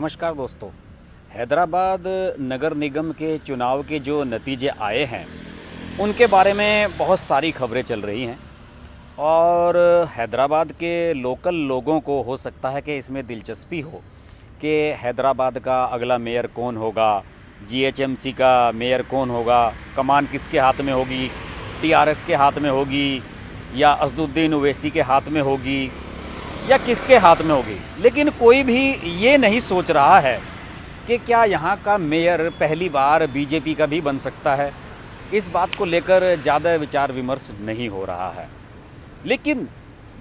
नमस्कार दोस्तों। हैदराबाद नगर निगम के चुनाव के जो नतीजे आए हैं उनके बारे में बहुत सारी खबरें चल रही हैं और हैदराबाद के लोकल लोगों को हो सकता है कि इसमें दिलचस्पी हो कि हैदराबाद का अगला मेयर कौन होगा, जीएचएमसी का मेयर कौन होगा, कमान किसके हाथ में होगी, टीआरएस के हाथ में होगी या असदुद्दीन ओवैसी के हाथ में होगी या किसके हाथ में होगी। लेकिन कोई भी ये नहीं सोच रहा है कि क्या यहाँ का मेयर पहली बार बीजेपी का भी बन सकता है। इस बात को लेकर ज़्यादा विचार विमर्श नहीं हो रहा है। लेकिन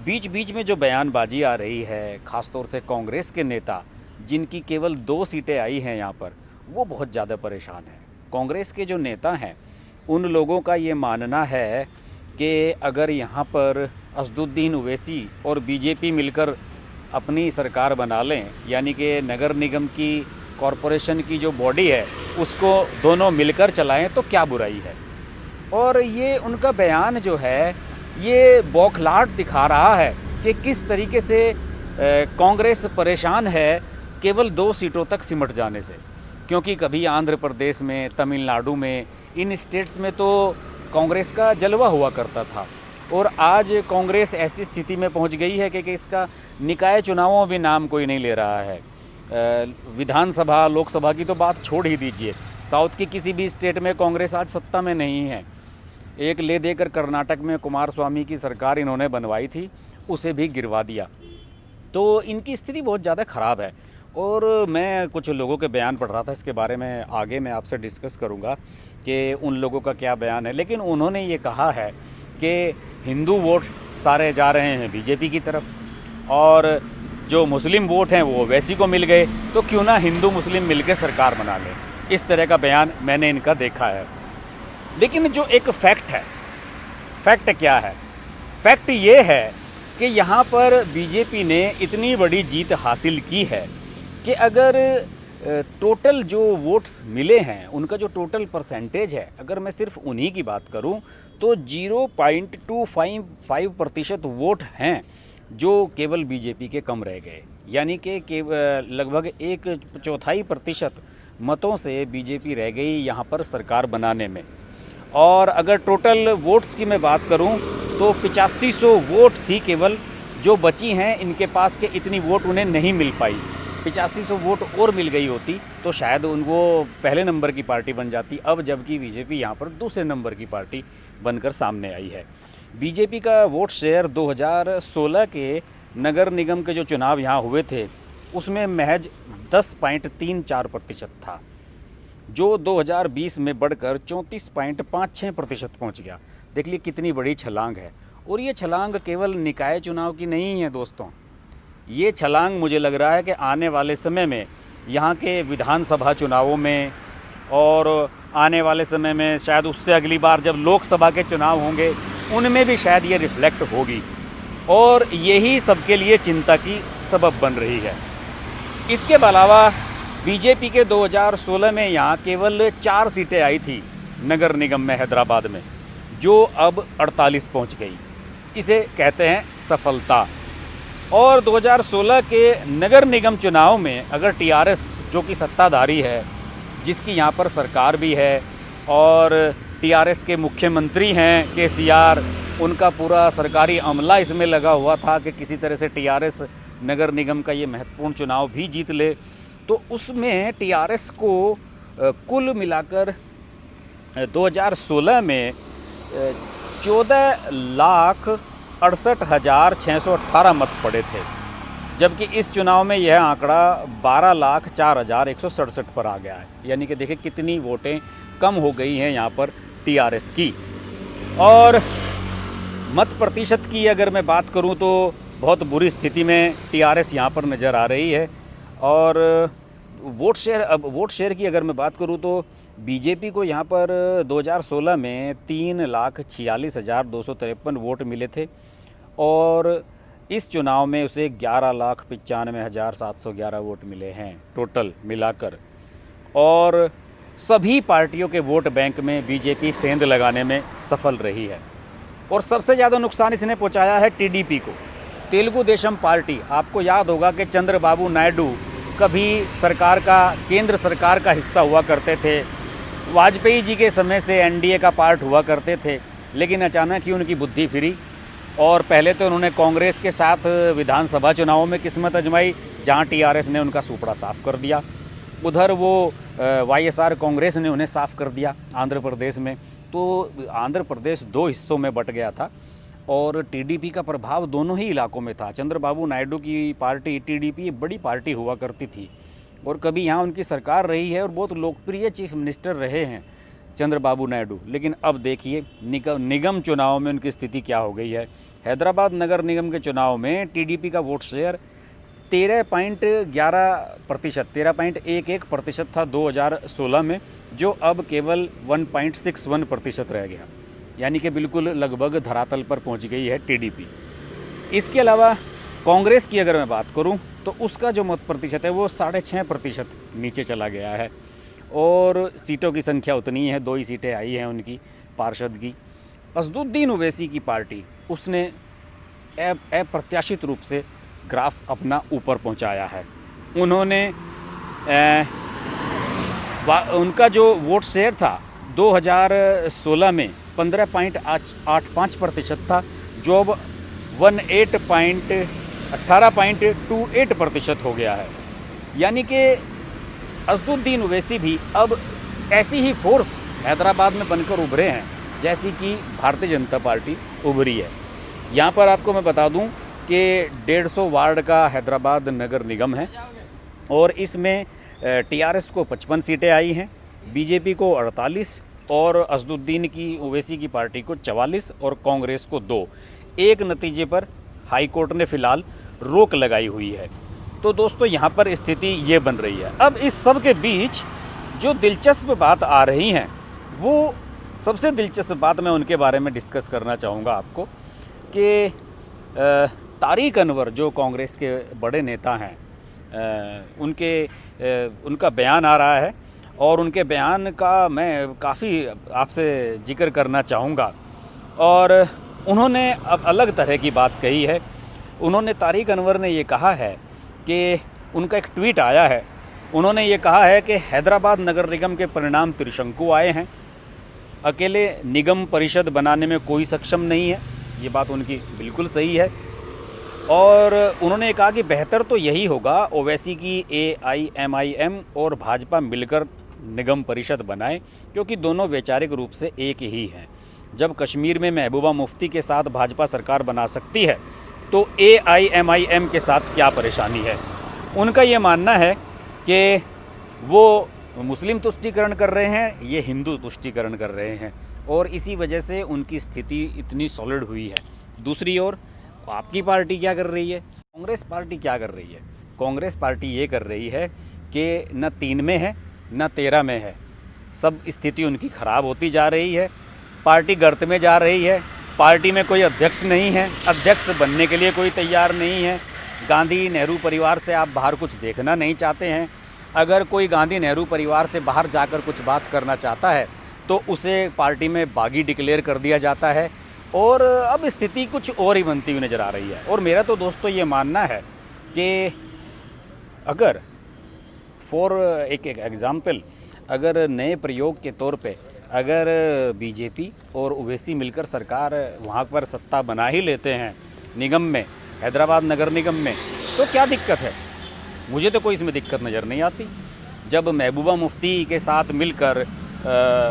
बीच बीच में जो बयानबाजी आ रही है, ख़ास तौर से कांग्रेस के नेता जिनकी केवल 2 सीटें आई हैं यहाँ पर, वो बहुत ज़्यादा परेशान हैं। कांग्रेस के जो नेता हैं उन लोगों का ये मानना है कि अगर यहाँ पर असदुद्दीन ओवैसी और बीजेपी मिलकर अपनी सरकार बना लें, यानी कि नगर निगम की कॉरपोरेशन की जो बॉडी है उसको दोनों मिलकर चलाएं, तो क्या बुराई है। और ये उनका बयान जो है ये बौखलाहट दिखा रहा है कि किस तरीके से कांग्रेस परेशान है केवल 2 सीटों तक सिमट जाने से। क्योंकि कभी आंध्र प्रदेश में, तमिलनाडु में, इन स्टेट्स में तो कांग्रेस का जलवा हुआ करता था और आज कांग्रेस ऐसी स्थिति में पहुंच गई है कि इसका निकाय चुनावों में भी नाम कोई नहीं ले रहा है। विधानसभा, लोकसभा की तो बात छोड़ ही दीजिए, साउथ की किसी भी स्टेट में कांग्रेस आज सत्ता में नहीं है। एक ले देकर कर्नाटक में कुमार स्वामी की सरकार इन्होंने बनवाई थी, उसे भी गिरवा दिया। तो इनकी स्थिति बहुत ज़्यादा ख़राब है। और मैं कुछ लोगों के बयान पढ़ रहा था, इसके बारे में आगे मैं आपसे डिस्कस करूंगा कि उन लोगों का क्या बयान है। लेकिन उन्होंने ये कहा है कि हिंदू वोट सारे जा रहे हैं बीजेपी की तरफ और जो मुस्लिम वोट हैं वो ओवैसी को मिल गए, तो क्यों ना हिंदू मुस्लिम मिलकर सरकार बना लें। इस तरह का बयान मैंने इनका देखा है। लेकिन जो एक फैक्ट है, फैक्ट क्या है? फैक्ट ये है कि यहाँ पर बीजेपी ने इतनी बड़ी जीत हासिल की है कि अगर टोटल जो वोट्स मिले हैं उनका जो टोटल परसेंटेज है, अगर मैं सिर्फ उन्हीं की बात करूं तो 0.255% वोट हैं जो केवल बीजेपी के कम रह गए। यानी कि लगभग 1/4% मतों से बीजेपी रह गई यहाँ पर सरकार बनाने में। और अगर टोटल वोट्स की मैं बात करूं तो 8500 वोट थी केवल जो बची हैं इनके पास, के इतनी वोट उन्हें नहीं मिल पाई। 8500 वोट और मिल गई होती तो शायद उनको पहले नंबर की पार्टी बन जाती। अब जबकि बीजेपी यहाँ पर दूसरे नंबर की पार्टी बनकर सामने आई है। बीजेपी का वोट शेयर 2016 के नगर निगम के जो चुनाव यहाँ हुए थे उसमें महज 10.34% था, जो 2020 में बढ़कर 34.56% पहुँच गया। देख लीजिए कितनी बड़ी छलांग है। और ये छलांग केवल निकाय चुनाव की नहीं है दोस्तों, ये छलांग मुझे लग रहा है कि आने वाले समय में यहाँ के विधानसभा चुनावों में और आने वाले समय में शायद उससे अगली बार जब लोकसभा के चुनाव होंगे उनमें भी शायद ये रिफ्लेक्ट होगी और यही सबके लिए चिंता की सबब बन रही है। इसके अलावा बीजेपी के 2016 में यहाँ केवल 4 सीटें आई थी नगर निगम में हैदराबाद में, जो अब 48 पहुँच गई। इसे कहते हैं सफलता। और 2016 के नगर निगम चुनाव में अगर टीआरएस, जो कि सत्ताधारी है, जिसकी यहाँ पर सरकार भी है और टीआरएस के मुख्यमंत्री हैं केसीआर, उनका पूरा सरकारी अमला इसमें लगा हुआ था कि किसी तरह से टीआरएस नगर निगम का ये महत्वपूर्ण चुनाव भी जीत ले, तो उसमें टीआरएस को कुल मिलाकर 2016 में 14,68,618 मत पड़े थे, जबकि इस चुनाव में यह आंकड़ा 12,04,167 पर आ गया है। यानी कि देखिए कितनी वोटें कम हो गई हैं यहाँ पर टीआरएस की। और मत प्रतिशत की अगर मैं बात करूँ तो बहुत बुरी स्थिति में टीआरएस यहाँ पर नज़र आ रही है। और वोट शेयर की अगर मैं बात करूँ तो बीजेपी को यहाँ पर 2016 में 3,46,253 वोट मिले थे और इस चुनाव में उसे 11,95,711 वोट मिले हैं टोटल मिलाकर। और सभी पार्टियों के वोट बैंक में बीजेपी सेंध लगाने में सफल रही है। और सबसे ज़्यादा नुकसान इसने पहुंचाया है टीडीपी को, तेलुगु देशम पार्टी। आपको याद होगा कि चंद्रबाबू नायडू कभी सरकार का, केंद्र सरकार का हिस्सा हुआ करते थे, वाजपेयी जी के समय से एनडीए का पार्ट हुआ करते थे, लेकिन अचानक ही उनकी बुद्धि फिरी और पहले तो उन्होंने कांग्रेस के साथ विधानसभा चुनावों में किस्मत आजमाई, जहां टीआरएस ने उनका सुपड़ा साफ कर दिया। उधर वो वाईएसआर कांग्रेस ने उन्हें साफ कर दिया आंध्र प्रदेश में। तो आंध्र प्रदेश दो हिस्सों में बट गया था और टीडीपी का प्रभाव दोनों ही इलाकों में था। चंद्रबाबू नायडू की पार्टी टीडीपी बड़ी पार्टी हुआ करती थी और कभी यहाँ उनकी सरकार रही है और बहुत लोकप्रिय चीफ मिनिस्टर रहे हैं चंद्रबाबू नायडू। लेकिन अब देखिए निगम चुनाव में उनकी स्थिति क्या हो गई है। हैदराबाद नगर निगम के चुनाव में टीडीपी का वोट शेयर 13.11%, 13.11% था 2016 में, जो अब केवल 1.61% रह गया, यानी कि बिल्कुल लगभग धरातल पर पहुंच गई है टीडीपी। इसके अलावा कांग्रेस की अगर मैं बात करूं तो उसका जो मत प्रतिशत है वो 6.5% नीचे चला गया है और सीटों की संख्या उतनी ही है, 2 ही सीटें आई हैं उनकी पार्षद की। असदुद्दीन ओवैसी की पार्टी, उसने अप्रत्याशित रूप से ग्राफ अपना ऊपर पहुंचाया है। उन्होंने उनका जो वोट शेयर था 2016 में 15.85% था, जो अब 18.28% हो गया है। यानी कि असदुद्दीन ओवैसी भी अब ऐसी ही फोर्स हैदराबाद में बनकर उभरे हैं जैसी कि भारतीय जनता पार्टी उभरी है। यहाँ पर आपको मैं बता दूं कि 150 वार्ड का हैदराबाद नगर निगम है और इसमें टीआरएस को 55 सीटें आई हैं, बीजेपी को 48 और असदुद्दीन की ओवैसी की पार्टी को 44 और कांग्रेस को 2। एक नतीजे पर हाई कोर्ट ने फिलहाल रोक लगाई हुई है। तो दोस्तों यहाँ पर स्थिति ये बन रही है। अब इस सब के बीच जो दिलचस्प बात आ रही हैं, वो सबसे दिलचस्प बात मैं उनके बारे में डिस्कस करना चाहूँगा आपको कि तारिक अनवर जो कांग्रेस के बड़े नेता हैं, उनका बयान आ रहा है और उनके बयान का मैं काफ़ी आपसे जिक्र करना चाहूँगा। और उन्होंने अब अलग तरह की बात कही है। उन्होंने, तारिक अनवर ने ये कहा है कि उनका एक ट्वीट आया है, उन्होंने ये कहा है कि हैदराबाद नगर निगम के परिणाम त्रिशंकु आए हैं, अकेले निगम परिषद बनाने में कोई सक्षम नहीं है। ये बात उनकी बिल्कुल सही है। और उन्होंने कहा कि बेहतर तो यही होगा ओवैसी की AIMIM और भाजपा मिलकर निगम परिषद बनाएं, क्योंकि दोनों वैचारिक रूप से एक ही हैं। जब कश्मीर में महबूबा मुफ्ती के साथ भाजपा सरकार बना सकती है तो AIMIM के साथ क्या परेशानी है। उनका ये मानना है कि वो मुस्लिम तुष्टीकरण कर रहे हैं, ये हिंदू तुष्टीकरण कर रहे हैं और इसी वजह से उनकी स्थिति इतनी सॉलिड हुई है। दूसरी ओर आपकी पार्टी क्या कर रही है, कांग्रेस पार्टी क्या कर रही है? कांग्रेस पार्टी ये कर रही है कि न 3 में है न 13 में है, सब स्थिति उनकी ख़राब होती जा रही है, पार्टी गर्त में जा रही है, पार्टी में कोई अध्यक्ष नहीं है, अध्यक्ष बनने के लिए कोई तैयार नहीं है, गांधी नेहरू परिवार से आप बाहर कुछ देखना नहीं चाहते हैं। अगर कोई गांधी नेहरू परिवार से बाहर जाकर कुछ बात करना चाहता है तो उसे पार्टी में बागी डिक्लेयर कर दिया जाता है और अब स्थिति कुछ और ही बनती हुई नज़र आ रही है। और मेरा तो दोस्तों ये मानना है कि अगर एक एग्ज़ाम्पल, अगर नए प्रयोग के तौर पे अगर बीजेपी और ओवैसी मिलकर सरकार वहाँ पर सत्ता बना ही लेते हैं निगम में, हैदराबाद नगर निगम में, तो क्या दिक्कत है? मुझे तो कोई इसमें दिक्कत नज़र नहीं आती। जब महबूबा मुफ्ती के साथ मिलकर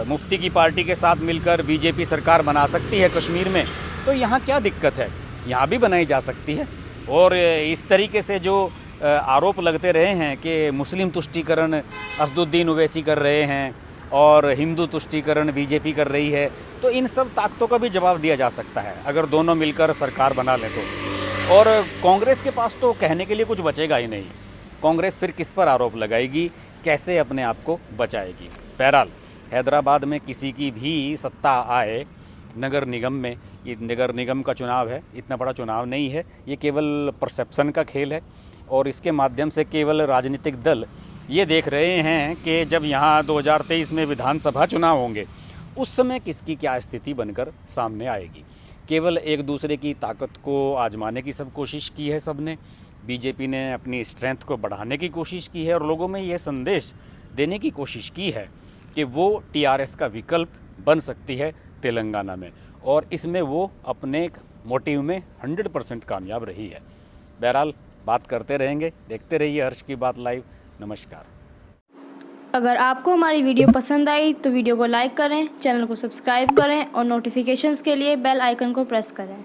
मुफ्ती की पार्टी के साथ मिलकर बीजेपी सरकार बना सकती है कश्मीर में, तो यहाँ क्या दिक्कत है? यहाँ भी बनाई जा सकती है। और इस तरीके से जो आरोप लगते रहे हैं कि मुस्लिम तुष्टीकरण असदुद्दीन ओवैसी कर रहे हैं और हिंदू तुष्टीकरण बीजेपी कर रही है, तो इन सब ताकतों का भी जवाब दिया जा सकता है अगर दोनों मिलकर सरकार बना लें तो। और कांग्रेस के पास तो कहने के लिए कुछ बचेगा ही नहीं। कांग्रेस फिर किस पर आरोप लगाएगी, कैसे अपने आप को बचाएगी? बहरहाल हैदराबाद में किसी की भी सत्ता आए नगर निगम में, ये नगर निगम का चुनाव है, इतना बड़ा चुनाव नहीं है, ये केवल परसेप्शन का खेल है और इसके माध्यम से केवल राजनीतिक दल ये देख रहे हैं कि जब यहाँ 2023 में विधानसभा चुनाव होंगे उस समय किसकी क्या स्थिति बनकर सामने आएगी। केवल एक दूसरे की ताकत को आजमाने की सब कोशिश की है सबने, बीजेपी ने अपनी स्ट्रेंथ को बढ़ाने की कोशिश की है और लोगों में ये संदेश देने की कोशिश की है कि वो टीआरएस का विकल्प बन सकती है तेलंगाना में, और इसमें वो अपने मोटिव में 100% कामयाब रही है। बहरहाल बात करते रहेंगे, देखते रहिए हर्ष की बात लाइव। नमस्कार। अगर आपको हमारी वीडियो पसंद आई तो वीडियो को लाइक करें, चैनल को सब्सक्राइब करें और नोटिफिकेशंस के लिए बेल आइकन को प्रेस करें।